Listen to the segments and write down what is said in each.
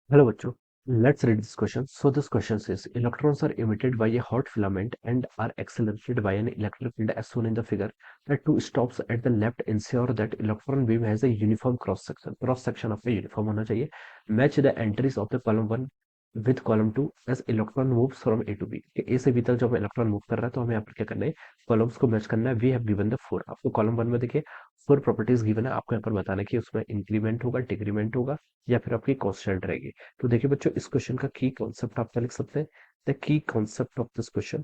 Hello, Bacho. Let's read this question. So this question says electrons are emitted by a hot filament and are accelerated by an electric field as shown in the figure. The two stops at the left ensure that electron beam has a uniform cross section. Cross section आपका uniform होना चाहिए. Match the entries of the column 1 with column 2 as electron moves from A to B. A से B तक जब electron move कर रहा है तो हमें यहाँ पर क्या करना है, कॉलम्स को मैच करना है. We have given the four. आपको कॉलम 1 में देखिए फोर प्रॉपर्टीज गिवन है. आपको यहाँ पर बताना है कि उसमें इंक्रीमेंट होगा, डिक्रीमेंट होगा या फिर आपकी कांस्टेंट रहेगी. तो देखिए बच्चों, इस क्वेश्चन का की कॉन्सेप्ट आप क्या लिख सकते हैं. The key concept of this question,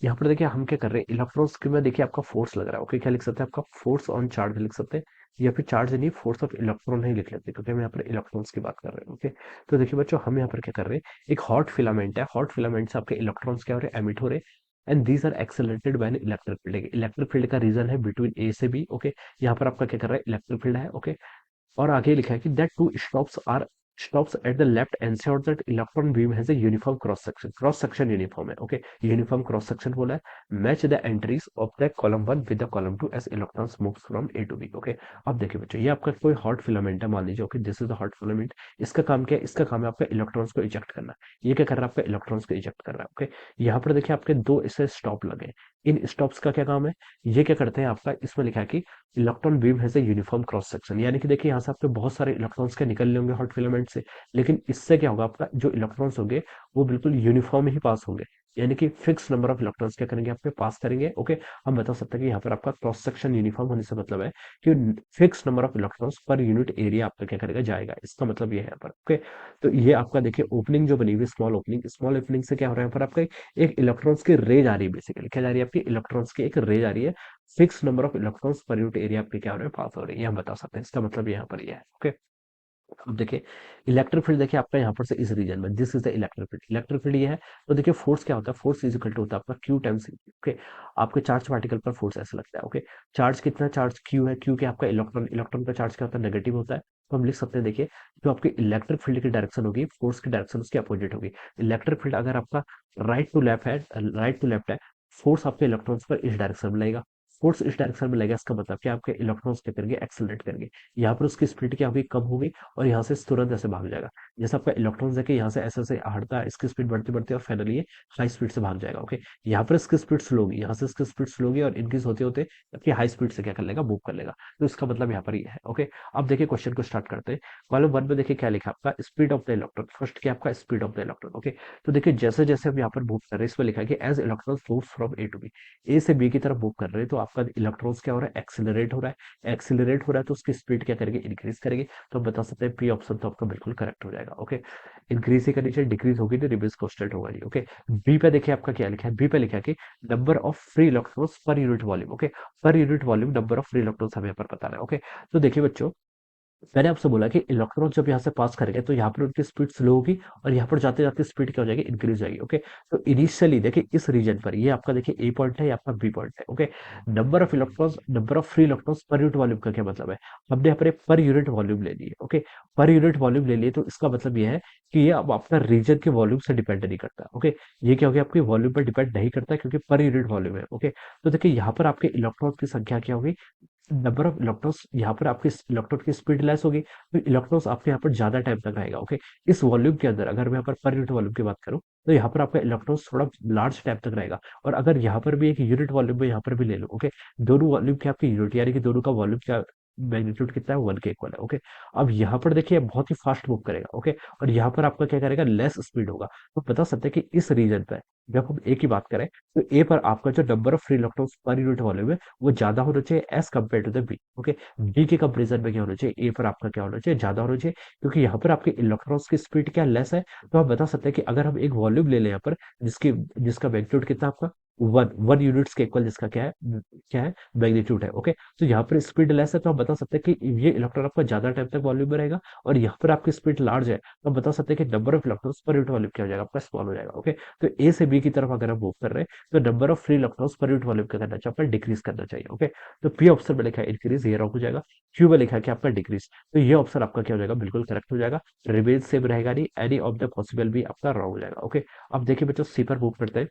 यहाँ पर देखिए हम क्या कर रहे हैं, इलेक्ट्रॉन्स के में देखिए आपका फोर्स लग रहा है. ओके, क्या लिख सकते हैं, आपका फोर्स ऑन चार्ज लिख सकते हैं या फिर चार्ज नहीं, फोर्स ऑफ इलेक्ट्रॉन ही लिख लेते हैं क्योंकि हम यहाँ पर इलेक्ट्रॉन्स की बात कर रहे हैं. ओके, तो देखिए बच्चों, हम यहाँ पर क्या कर रहे हैं, एक हॉट फिलामेंट है. हॉट फिलामेंट से आपके इलेक्ट्रॉन्स क्या हो रहे हैं, एमिट हो रहे हैं. And these are accelerated by an electric field. Electric field का रीजन है बिटवीन ए से बी. ओके, यहाँ पर आपका क्या कर रहा है, इलेक्ट्रिक फील्ड है. ओके, और आगे लिखा है कि that two stops at the left ensure that electron beam has a uniform cross section uniform है. ओके, यूनिफॉर्म क्रॉस सेक्शन बोला है. Match the entries of the column 1 with the column 2 as electrons moves from A to B. Okay, अब देखिए बच्चों, ये आपका कोई hot filament है, मान लीजिए. Okay, this is the hot filament. इसका काम क्या है, इसका काम है आपका इलेक्ट्रॉन्स को इजेक्ट करना. ये क्या कर रहा है, आपका इलेक्ट्रॉन्स को इजेक्ट कर रहा है. ओके, यहाँ पर देखिए आपके दो इससे स्टॉप लगे हैं. इन स्टॉप्स का क्या काम है, ये क्या करते हैं, आपका इसमें लिखा है कि electron beam has a uniform cross section. यानी कि देखिए यहाँ से आपके बहुत सारे इलेक्ट्रॉन्स के निकल होंगे हॉट फिलामेंट से, लेकिन इससे क्या होगा, आपका जो इलेक्ट्रॉन्स होंगे वो बिल्कुल यूनिफॉर्म ही पास होंगे. यानी कि फिक्स नंबर ऑफ इलेक्ट्रॉन्स क्या करेंगे, आपके पास करेंगे. ओके, हम बता सकते हैं कि यहाँ पर आपका क्रॉस सेक्शन यूनिफॉर्म होने से मतलब है कि फिक्स नंबर ऑफ इलेक्ट्रॉन्स पर यूनिट एरिया आपका क्या करेगा, जाएगा. इसका मतलब ये है यहाँ पर. ओके, तो ये आपका देखिए ओपनिंग जो बनी हुई, स्मॉल ओपनिंग से क्या हो रहा है, यहाँ पर आपका एक इलेक्ट्रॉन्स की रे जा रही है. बेसिकली क्या जा रही है, आपकी इलेक्ट्रॉन्स की एक रे जा रही है. फिक्स नंबर ऑफ इलेक्ट्रॉन्स पर यूनिट एरिया आपके क्या हो रहे हैं, पास हो रही है. ये हम बता सकते हैं. इसका मतलब यहाँ पर ये है. ओके, अब देखिए इलेक्ट्रिक फील्ड देखिए आपका यहाँ पर से इस रीजन में, this is the electric field. Electric field ये है. तो देखिए फोर्स क्या होता है, फोर्स इज इक्वल टू होता है आपका क्यू टाइम्स. ओके, आपके चार्ज पार्टिकल पर फोर्स ऐसा लगता है. ओके, चार्ज कितना, चार्ज क्यू है. क्यू के आपका इलेक्ट्रॉन, इलेक्ट्रॉन का चार्ज क्या होता है, नेगेटिव होता है. तो हम लिख सकते हैं देखिए, जो आपकी इलेक्ट्रिक फील्ड की डायरेक्शन होगी, फोर्स की डायरेक्शन उसकी अपोजिट होगी. इलेक्ट्रिक फील्ड अगर आपका राइट टू लेफ्ट है, फोर्स आपके इलेक्ट्रॉन्स पर इस डायरेक्शन में लगेगा. फोर्स इस डायरेक्शन में लगेगा, इसका मतलब कि आपके इलेक्ट्रॉन्स क्या करेंगे, एक्सेलरेट करेंगे. यहाँ पर उसकी स्पीड क्या होगी, कम होगी, और यहाँ से तुरंत ऐसे भाग जाएगा. जैसे आपका इलेक्ट्रॉन्स है कि यहाँ से ऐसे ऐसे हटता है, इसकी स्पीड बढ़ती बढ़ती और फाइनली ये हाई स्पीड से भाग जाएगा. ओके, यहाँ पर इसकी स्पीड स्लो होगी, यहाँ से इसकी स्पीड स्लो होगी और इंक्रीज होते होते आपकी हाई स्पीड से क्या कर लेगा, मूव कर लेगा. तो इसका मतलब यहाँ पर ये है. ओके, अब देखिए क्वेश्चन को स्टार्ट करते हैं. कॉलम 1 में देखिए क्या लिखा है, आपका speed of the electron. First क्या आपका speed of the electron. Okay, तो देखिए जैसे जैसे हम यहाँ पर मूव कर रहे हैं, इसमें लिखा है कि as electron move from A to B. A से बी की तरफ मूव कर रहे हैं तो आपका इलेक्ट्रॉन्स क्या हो रहा है, एक्सिलरेट हो रहा है. एक्सिलरेट हो रहा है तो उसकी स्पीड क्या करेगी, इंक्रीज करेगी. तो हम बता सकते हैं पी ऑप्शन तो आपका बिल्कुल करेक्ट हो जाएगा. ओके, इंक्रीज ही करनी चाहिए, डिक्रीज होगी तो रिवर्स कांस्टेंट होगा. ओके, बी पे देखिए आपका क्या लिखा है, बी पे लिखा है कि नंबर ऑफ फ्री इलेक्ट्रॉन्स पर यूनिट वॉल्यूम. ओके, पर unit volume number of free electrons हमें यहाँ पर पता है. ओके, तो देखिए बच्चों, मैंने आपसे बोला कि इलेक्ट्रॉन जब यहाँ से पास करेंगे तो यहाँ पर उनकी स्पीड स्लो होगी और यहाँ पर जाते जाते स्पीड क्या हो जाएगी, इंक्रीज हो जाएगी. ओके, तो इनिशियली देखिए इस रीजन पर, ये आपका देखिए ए पॉइंट है, ये आपका बी पॉइंट है. Okay, number of free electrons पर यूनिट वॉल्यूम का क्या मतलब है, हमने यहाँ पर पर यूनिट वॉल्यूम ले ली है. ओके, पर यूनिट वॉल्यूम ले लिए तो इसका मतलब ये है कि ये अब आपका रीजन के वॉल्यूम से डिपेंड नहीं करता. ओके, ये क्या हो गया, आपके वॉल्यूम पर डिपेंड नहीं करता क्योंकि पर यूनिट वॉल्यूम है. ओके, तो देखिए यहाँ पर आपके इलेक्ट्रॉन की संख्या क्या होगी, नंबर ऑफ इलेक्ट्रॉन्स, यहाँ पर आपकी इलेक्ट्रॉन की स्पीड लेस होगी तो इलेक्ट्रॉन्स आपके यहाँ पर ज्यादा टाइम तक रहेगा. ओके, इस वॉल्यूम के अंदर अगर मैं यहाँ पर यूनिट वॉल्यूम की बात करूँ तो यहाँ पर आपका इलेक्ट्रॉन्स थोड़ा लार्ज टाइम तक रहेगा. और अगर यहाँ पर भी एक यूनिट वॉल्यूम में यहाँ पर भी ले लो. ओके, दोनों वॉल्यूम की आपकी यूनिट, यानी कि दोनों का वॉल्यूम क्या, मैग्नीट्यूड कितना है, 1 के इक्वल है. ओके, अब यहाँ पर देखिए बहुत ही फास्ट मूव करेगा. ओके, और यहाँ पर आपका क्या करेगा, लेस स्पीड होगा. तो बता सकते हैं कि इस रीजन पर जब हम ए की बात करें तो ए पर आपका जो नंबर ऑफ फ्री इलेक्ट्रॉन्स पर यूनिट वॉल्यूम है वो ज्यादा होना चाहिए as compare to the B. Okay, B के कंपेरिजन में क्या होना चाहिए, ए पर आपका क्या होना चाहिए, ज्यादा होना चाहिए. क्योंकि यहाँ पर आपके इलेक्ट्रॉन्स की स्पीड क्या लेस है. तो आप बता सकते हैं कि अगर हम एक वॉल्यूम ले लें यहाँ पर जिसकी जिसका मैग्नीट्यूड कितना आपका, वन वन यूनिट्स के इक्वल, जिसका क्या है मैग्नीट्यूड है. ओके, तो यहाँ पर स्पीड लेस है तो आप बता सकते हैं कि ये इलेक्ट्रॉन आपका ज्यादा टाइम तक वॉल्यूम में रहेगा. और यहाँ पर आपकी स्पीड लार्ज है तो आप बता सकते हैं कि नंबर ऑफ इलेक्ट्रॉन्स पर यूनिट वॉल्यूम क्या हो जाएगा, आपका स्मॉल हो जाएगा. ओके, तो ए से बी की तरफ अगर हम मूव कर रहे हैं तो नंबर ऑफ फ्री इलेक्ट्रॉन्स पर यूनिट वॉल्यूम क्या करना चाहिए, आपका डिक्रीज करना चाहिए. ओके, तो पी ऑप्शन में लिखा है इंक्रीज, ये रॉन्ग हो जाएगा. क्यू में लिखा है कि आपका डिक्रीज, तो ये ऑप्शन आपका क्या हो जाएगा, बिल्कुल करेक्ट हो जाएगा. रिमेन सेम रहेगा नहीं, एनी ऑफ द पॉसिबल भी आपका रॉन्ग हो जाएगा. ओके, अब देखिए बच्चों सी पर मूव करते हैं.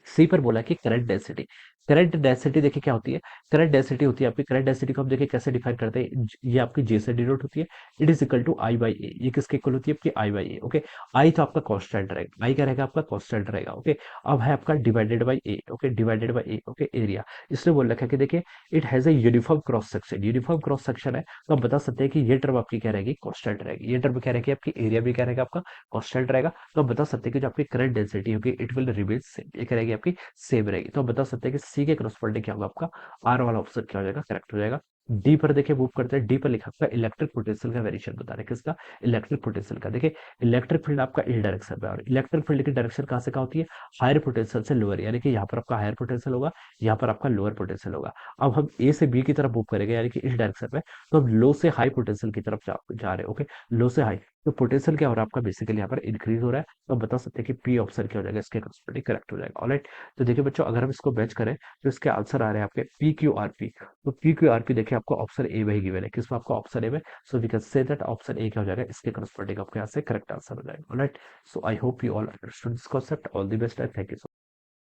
सी पर बोला कि करंट डेंसिटी. करंट डेंसिटी देखिए क्या होती है, करंट डेंसिटी होती है आपकी, करंट डेंसिटी को हम देखिए कैसे डिफाइन करते हैं, ये आपकी जे से डिनोट होती है, it is equal to I by A, ये किसके इक्वल होती है आपकी आई बाई ए, ओके। आई तो आपका कांस्टेंट रहेगा, आई क्या रहेगा आपका कांस्टेंट रहेगा, ओके। अब है आपका divided by A, okay, divided by A, okay, area. इसने बोल रखा है कि देखिए it has a uniform cross section, uniform cross section है, तो आप बता सकते हैं कि ये टर्म आपकी क्या रहेगी, कांस्टेंट रहेगी, ये टर्म क्या रहेगी आपकी, एरिया भी क्या रहेगा आपका कांस्टेंट रहेगा। तो आप बता सकते हैं कि जो आपकी करंट डेंसिटी होगी इट विल रिमेन सेम, ये क्या रहेगी आपकी, सेम रहेगी। तो आप बता सकते हैं कि सी के क्रॉसवर्डिंग क्या होगा आपका, आर वाला ऑप्शन क्या हो जाएगा, करेक्ट हो जाएगा। डी पर देखिए मूव करते हैं, डी पर लिखा आपका इलेक्ट्रिक पोटेंशियल का वेरिएशन बता रहे हैं, किसका, इलेक्ट्रिक पोटेंशियल का। देखिए इलेक्ट्रिक फील्ड आपका इस डायरेक्शन में, और इलेक्ट्रिक फील्ड की डायरेक्शन कहाँ से कहाँ होती है, हायर पोटेंशियल से लोअर, यानी कि यहाँ पर आपका हायर पोटेंशियल होगा, यहाँ पर आपका लोअर पोटेंशियल होगा। अब हम ए से बी की तरफ मूव करेंगे, यानी कि इस डायरेक्शन में, तो हम लो से हाई पोटेंशियल की तरफ जा रहे हैं, ओके, लो से हाई। तो पोटेंशियल क्या हो रहा है आपका, बेसिकली यहाँ पर इंक्रीज हो रहा है। तो आप बता सकते हैं कि पी ऑप्शन क्या हो जाएगा, इसके करस्पॉन्डिंग करेक्ट हो जाएगा, ऑलराइट। तो देखिए बच्चों, अगर हम इसको मैच करें तो इसके आंसर आ रहे हैं आपके पी क्यू आर पी। तो पी क्यू आर पी देखिए आपको ऑप्शन ए में ही गिवन है, किसमें आपका ऑप्शन ए में, so we can say that option A क्या हो जाएगा, इसके करस्पॉन्डिंग आपके यहाँ से करेक्ट आंसर हो जाएगा, alright. So I hope you all understood this concept, all the best and thank you.